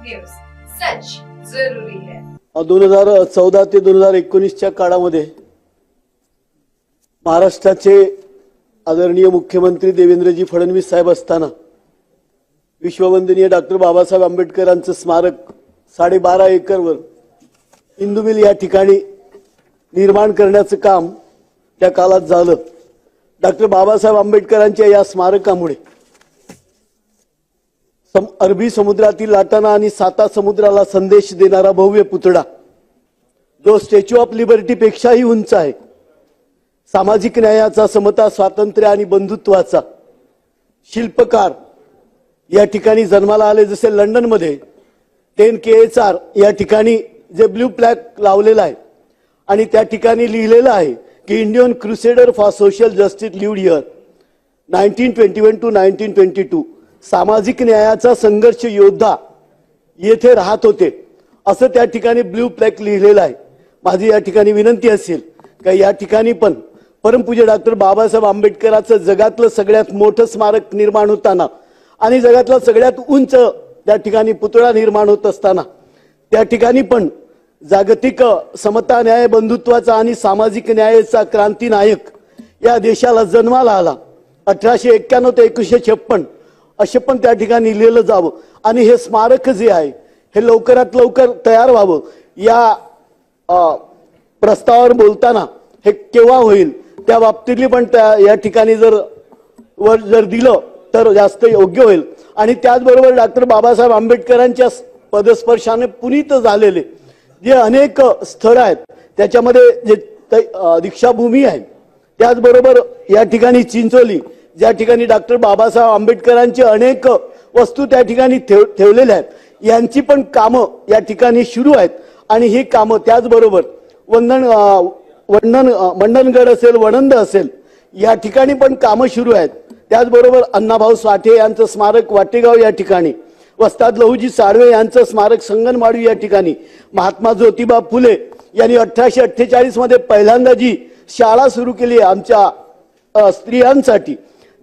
News सच जरूरी है। 2014 ते 2019च्या काळामध्ये महाराष्ट्राचे आदरणीय मुख्यमंत्री देवेंद्रजी फडणवीस साहेब असताना विश्ववंदनीय डॉक्टर बाबासाहेब आंबेडकरांचं स्मारक 12.5 एकरवर हिंदू मिल या ठिकाणी निर्माण करण्याचं काम त्या काळात झालं। डॉक्टर बाबासाहेब आंबेडकरांच्या या स्मारकामुळे अरबी समुद्रातील लाटांना आणि साता समुद्राला संदेश देणारा भव्य पुतळा जो स्टॅच्यू ऑफ लिबर्टी पेक्षाही उंच आहे, सामाजिक न्यायाचा, समता, स्वातंत्र्य आणि बंधुत्वाचा शिल्पकार या ठिकाणी जन्माला आले। जसे लंडन मध्ये 10 KHR या ठिकाणी जे ब्लू फ्लॅग लावलेला आहे आणि त्या ठिकाणी लिहिलेलं आहे की Indian crusader for social justice lived here 1921 to 1922, सामाजिक न्यायाचा संघर्ष योद्धा येथे राहत होते असं त्या ठिकाणी ब्लू फ्लॅग लिहिलेलं आहे। माझी या ठिकाणी विनंती असेल का या ठिकाणी पण परमपूज्य डॉक्टर बाबासाहेब आंबेडकरांचं जगातलं सगळ्यात मोठं स्मारक निर्माण होताना आणि जगातला सगळ्यात उंच त्या ठिकाणी पुतळा निर्माण होत असताना त्या ठिकाणी पण जागतिक समता, न्याय, बंधुत्वाचा आणि सामाजिक न्यायाचा क्रांती नायक या देशाला जन्माला आला 1891 ते 1956 असे पण त्या ठिकाणी लिहिलं जावं आणि हे स्मारक जे आहे हे लवकरात लवकर तयार व्हावं। या प्रस्तावावर बोलताना हे केव्हा होईल त्या बाबतीतली पण या ठिकाणी जर दिलं तर जास्त योग्य होईल। आणि त्याचबरोबर डॉक्टर बाबासाहेब आंबेडकरांच्या पदस्पर्शाने पुनीत झालेले जे अनेक स्थळ आहेत त्याच्यामध्ये जे दीक्षाभूमी आहे, त्याचबरोबर या ठिकाणी चिंचोली ज्या ठिकाणी डॉक्टर बाबासाहेब आंबेडकरांचे अनेक वस्तू त्या ठिकाणी ठेवलेल्या आहेत, यांची पण कामं या ठिकाणी सुरू आहेत। आणि ही कामं त्याचबरोबर मंडणगड असेल, वणंद असेल या ठिकाणी पण कामं सुरू आहेत। त्याचबरोबर अण्णाभाऊ साठे यांचं स्मारक वाटेगाव या ठिकाणी, वस्ताद लहुजी साळवे यांचं स्मारक संगनमाळी या ठिकाणी, महात्मा ज्योतिबा फुले यांनी 1848 मध्ये पहिल्यांदा जी शाळा सुरू केली आमच्या स्त्रियांसाठी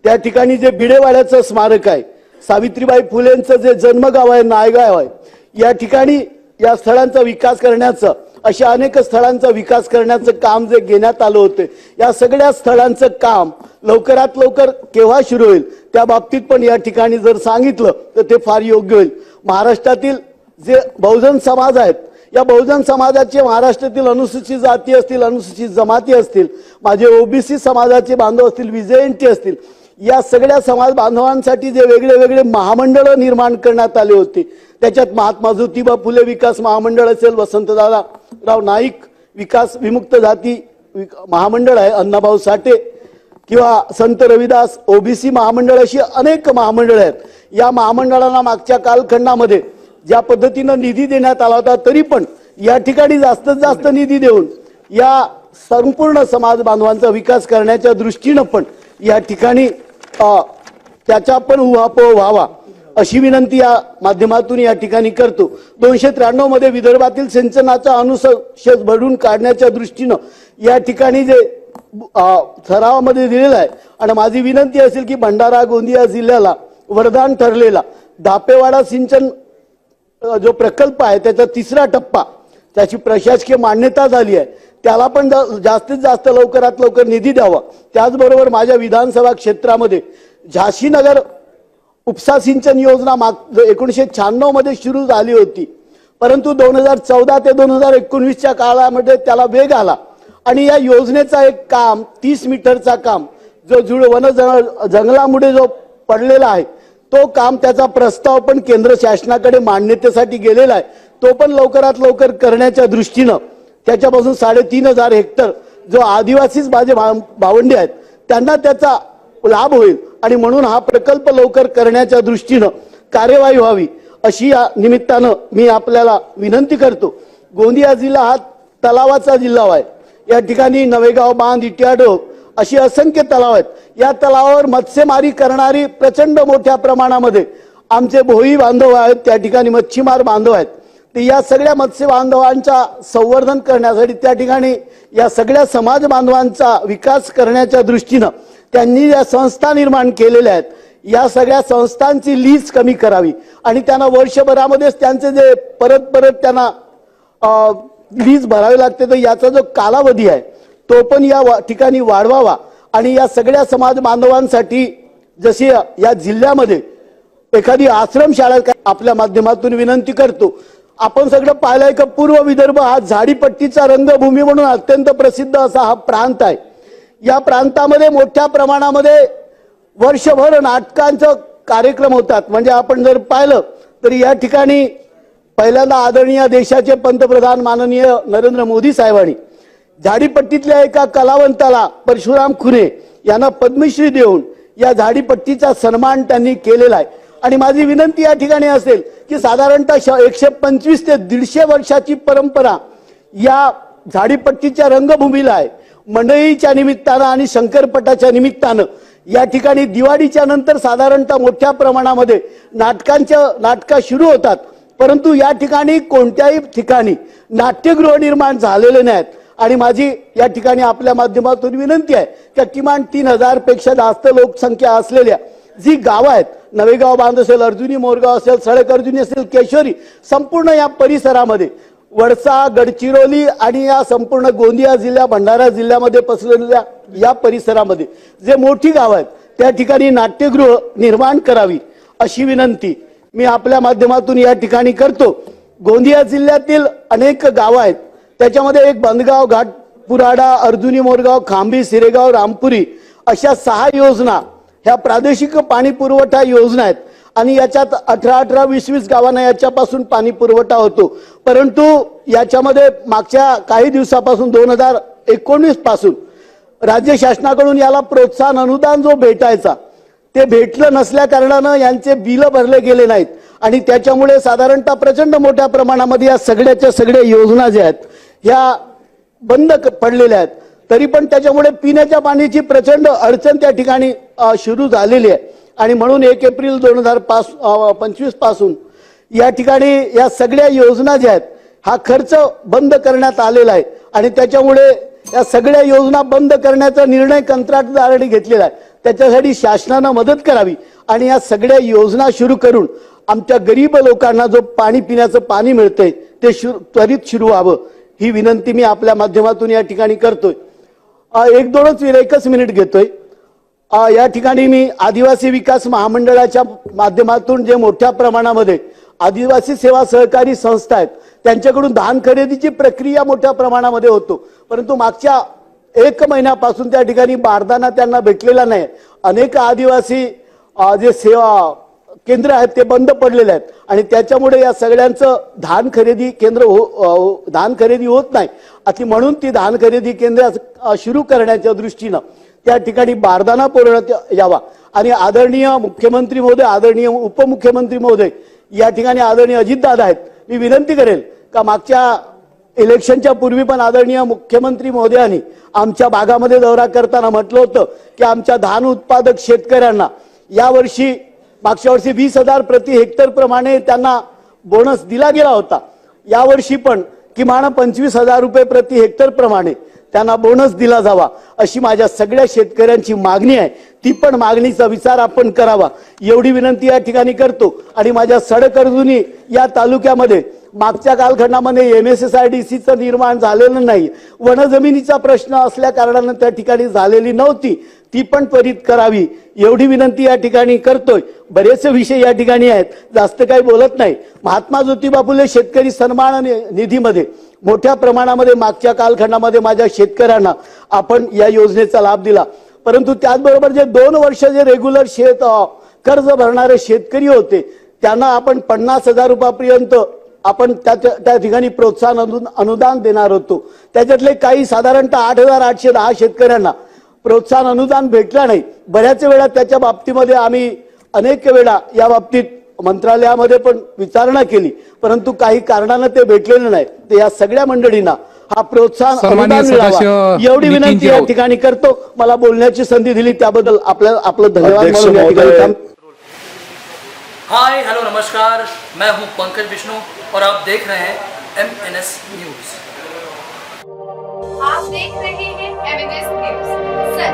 त्या ठिकाणी जे भिडेवाड्याचं स्मारक आहे, सावित्रीबाई फुलेंचं जे जन्मगाव आहे नायगाव आहे, या ठिकाणी या स्थळांचा विकास करण्याचं, अशा अनेक स्थळांचा विकास करण्याचं काम जे घेण्यात आलं होतं, या सगळ्या स्थळांचं काम लवकरात लवकर केव्हा सुरू होईल त्या बाबतीत पण या ठिकाणी जर सांगितलं तर ते फार योग्य होईल। महाराष्ट्रातील जे बहुजन समाज आहेत, या बहुजन समाजाचे महाराष्ट्रातील अनुसूचित जाती असतील, अनुसूचित जमाती असतील, माझे ओबीसी समाजाचे बांधव असतील, विजयंती असतील, या सगळ्या समाज बांधवांसाठी जे वेगळे वेगळे महामंडळ निर्माण करण्यात आले होते, त्याच्यात महात्मा ज्योतिबा फुले विकास महामंडळ असेल, वसंतदादाराव नाईक विकास विमुक्त जाती महामंडळ आहे, अण्णाभाऊ साठे किंवा संत रविदास ओबीसी महामंडळ, अशी अनेक महामंडळ आहेत। या महामंडळांना मागच्या कालखंडामध्ये ज्या पद्धतीनं निधी देण्यात आला होता तरी पण या ठिकाणी जास्तीत जास्त निधी देऊन या संपूर्ण समाज बांधवांचा विकास करण्याच्या दृष्टीनं पण या ठिकाणी त्याचा पण उहापोह व्हावा अशी विनंती या माध्यमातून या ठिकाणी करतो। 293 मध्ये विदर्भातील सिंचनाचा अनुशेष भरून काढण्याच्या दृष्टीनं या ठिकाणी जे ठरावामध्ये दिलेला आहे आणि माझी विनंती असेल की भंडारा गोंदिया जिल्ह्याला वरदान ठरलेला धापेवाडा सिंचन जो प्रकल्प आहे त्याचा 3रा टप्पा त्याची प्रशासकीय मान्यता झाली आहे, त्याला पण जास्तीत जास्त लवकरात लवकर निधी द्यावा। त्याचबरोबर माझ्या विधानसभा क्षेत्रामध्ये झाशीनगर उपसा सिंचन योजना 1996 मध्ये सुरू झाली होती, परंतु 2014 ते 2019च्या काळामध्ये त्याला वेग आला आणि या योजनेचा एक काम 30 मीटरचा काम जो वन जंगलामुळे जो पडलेला आहे तो काम, त्याचा प्रस्ताव पण केंद्र शासनाकडे मान्यतेसाठी गेलेला आहे, तो पण लवकरात लवकर करण्याच्या दृष्टीनं त्याच्यापासून 3500 हेक्टर जो आदिवासीच माझे भावंडे आहेत त्यांना त्याचा लाभ होईल आणि म्हणून हा प्रकल्प लवकर करण्याच्या दृष्टीनं कार्यवाही व्हावी अशी या निमित्तानं मी आपल्याला विनंती करतो। गोंदिया जिल्हा हा तलावाचा जिल्हा आहे, या ठिकाणी नवेगाव बांध, इट्याडो अशी असंख्य तलाव आहेत। या तलावावर मत्स्यमारी करणारी प्रचंड मोठ्या प्रमाणामध्ये आमचे भोई बांधव आहेत, त्या ठिकाणी मच्छीमार बांधव आहेत। ते या सगळ्या मत्स्य बांधवांचा संवर्धन करण्यासाठी त्या ठिकाणी या सगळ्या समाज बांधवांचा विकास करण्याच्या दृष्टीनं त्यांनी या संस्था निर्माण केलेल्या आहेत। या सगळ्या संस्थांची लीज कमी करावी आणि त्यांना वर्षभरामध्येच त्यांचे जे परत त्यांना लीज भरावी लागते, तर याचा जो कालावधी आहे तो पण या ठिकाणी वाढवावा आणि या सगळ्या समाज बांधवांसाठी जशी या जिल्ह्यामध्ये एखादी आश्रमशाळा आपल्या माध्यमातून विनंती करतो. आपण सगळं पाहिलंय का पूर्व विदर्भ हा झाडीपट्टीचा रंगभूमी म्हणून अत्यंत प्रसिद्ध असा हा प्रांत आहे. या प्रांतामध्ये मोठ्या प्रमाणामध्ये वर्षभर नाटकांचं कार्यक्रम होतात. म्हणजे आपण जर पाहिलं तर या ठिकाणी पहिल्यांदा आदरणीय देशाचे पंतप्रधान माननीय नरेंद्र मोदी साहेबांनी झाडीपट्टीतल्या एका कलावंताला परशुराम खुने यांना पद्मश्री देऊन या झाडीपट्टीचा सन्मान त्यांनी केलेला आहे. आणि माझी विनंती या ठिकाणी असेल की साधारणतः 125 ते 150 वर्षाची परंपरा या झाडीपट्टीच्या रंगभूमीला आहे. मंडळीच्या निमित्तानं आणि शंकरपटाच्या निमित्तानं या ठिकाणी दिवाळीच्या नंतर साधारणतः मोठ्या प्रमाणामध्ये नाटकं सुरू होतात. परंतु या ठिकाणी कोणत्याही ठिकाणी नाट्यगृह निर्माण झालेले नाहीत. आणि माझी या ठिकाणी आपल्या माध्यमातून विनंती आहे की किमान 3000 पेक्षा जास्त लोकसंख्या असलेल्या जी गावं आहेत, नवेगाव बांध असेल, अर्जुनी मोरगाव असेल, सडक अर्जुनी असेल, केशोरी, संपूर्ण या परिसरामध्ये वडसा, गडचिरोली आणि या संपूर्ण गोंदिया जिल्हा, भंडारा जिल्ह्यामध्ये पसरलेल्या या परिसरामध्ये जे मोठी गावं आहेत त्या ठिकाणी नाट्यगृह निर्माण करावी अशी विनंती मी आपल्या माध्यमातून या ठिकाणी करतो. गोंदिया जिल्ह्यातील अनेक गावं आहेत, त्याच्यामध्ये एक बंदगाव, घाटपुराडा, अर्जुनी मोरगाव, खांबी, सिरेगाव, रामपुरी अशा 6 योजना ह्या प्रादेशिक पाणी पुरवठा योजना आहेत आणि याच्यात 18 20 गावांना याच्यापासून पाणी पुरवठा होतो. परंतु याच्यामध्ये मागच्या काही दिवसापासून 2019 पासून राज्य शासनाकडून याला प्रोत्साहन अनुदान जो भेटायचा ते भेटलं नसल्या कारणानं यांचे बिल भरले गेले नाहीत आणि त्याच्यामुळे साधारणतः प्रचंड मोठ्या प्रमाणामध्ये या सगळ्या योजना ज्या आहेत ह्या बंद पडलेल्या आहेत. तरी पण त्याच्यामुळे पिण्याच्या पाण्याची प्रचंड अडचण त्या ठिकाणी सुरू झालेली आहे आणि म्हणून 1 एप्रिल 2025 पासून या ठिकाणी या सगळ्या योजना ज्या आहेत हा खर्च बंद करण्यात आलेला आहे आणि त्याच्यामुळे या सगळ्या योजना बंद करण्याचा निर्णय कंत्राटदारांनी घेतलेला आहे. त्याच्यासाठी शासनानं मदत करावी आणि या सगळ्या योजना सुरू करून आमच्या गरीब लोकांना जो पाणी पिण्याचं पाणी मिळतंय ते त्वरित सुरू व्हावं ही विनंती मी आपल्या माध्यमातून या ठिकाणी करतोय. एकच मिनिट घेतोय. या ठिकाणी मी आदिवासी विकास महामंडळाच्या माध्यमातून जे मोठ्या प्रमाणामध्ये आदिवासी सेवा सहकारी संस्था आहेत त्यांच्याकडून धान खरेदीची प्रक्रिया मोठ्या प्रमाणामध्ये होतो. परंतु मागच्या 1 महिन्यापासून त्या ठिकाणी बारदाना त्यांना भेटलेला नाही. अनेक आदिवासी जे सेवा केंद्र आहेत ते बंद पडलेले आहेत आणि त्याच्यामुळे या सगळ्यांचं धान खरेदी होत नाही. अति म्हणून ती धान खरेदी केंद्र सुरू करण्याच्या दृष्टीनं त्या ठिकाणी बारदाना पुरवण्यात यावा आणि आदरणीय मुख्यमंत्री महोदय, आदरणीय उपमुख्यमंत्री महोदय, या ठिकाणी आदरणीय अजितदादा आहेत. मी विनंती करेल का मागच्या इलेक्शनच्या पूर्वी पण आदरणीय मुख्यमंत्री महोदयांनी आमच्या भागामध्ये दौरा करताना म्हटलं होतं की आमच्या धान उत्पादक शेतकऱ्यांना यावर्षी मागच्या वर्षी 20,000 प्रति हेक्टर प्रमाणे त्यांना बोनस दिला गेला होता. यावर्षी पण किमान 25,000 रुपये प्रति हेक्टर प्रमाणे त्यांना बोनस दिला जावा अशी माझ्या सगळ्या शेतकऱ्यांची मागणी आहे. ती पण मागणीचा विचार आपण करावा एवढी विनंती या ठिकाणी करतो. आणि माझ्या सडक अर्जुनी या तालुक्यामध्ये मागच्या कालखंडामध्ये MSSIDCचं निर्माण झालेलं नाही. वनजमिनीचा प्रश्न असल्या कारणानं त्या ठिकाणी झालेली नव्हती, ती पण त्वरित करावी एवढी विनंती या ठिकाणी करतोय. बरेचसे विषय या ठिकाणी आहेत, जास्त काही बोलत नाही. महात्मा ज्योतिबा फुले शेतकरी सन्मान निधीमध्ये मोठ्या प्रमाणामध्ये मागच्या कालखंडामध्ये माझ्या शेतकऱ्यांना आपण या योजनेचा लाभ दिला. परंतु त्याचबरोबर जे 2 वर्ष जे रेग्युलर कर्ज भरणारे शेतकरी होते त्यांना आपण 50,000 रुपयापर्यंत आपण त्या ठिकाणी प्रोत्साहन अनुदान देणार होतो. त्याच्यातले काही साधारणतः 8,810 शेतकऱ्यांना प्रोत्साहन अनुदान भेटलं नाही. बऱ्याच वेळा त्याच्या बाबतीमध्ये आम्ही अनेक वेळा या बाबतीत मंत्रालयामध्ये पण विचारणा केली, परंतु काही कारणानं ते भेटलेलं नाही. तर या सगळ्या मंडळींना हा प्रोत्साहन अनुदान मिळावा एवढी विनंती या ठिकाणी करतो. मला बोलण्याची संधी दिली त्याबद्दल आपलं धन्यवाद. हाय हेलो नमस्कार, मैं हूं पंकज विष्णु और आप देख रहे हैं MNS न्यूज. आप देख रहे हैं MNS न्यूज. सच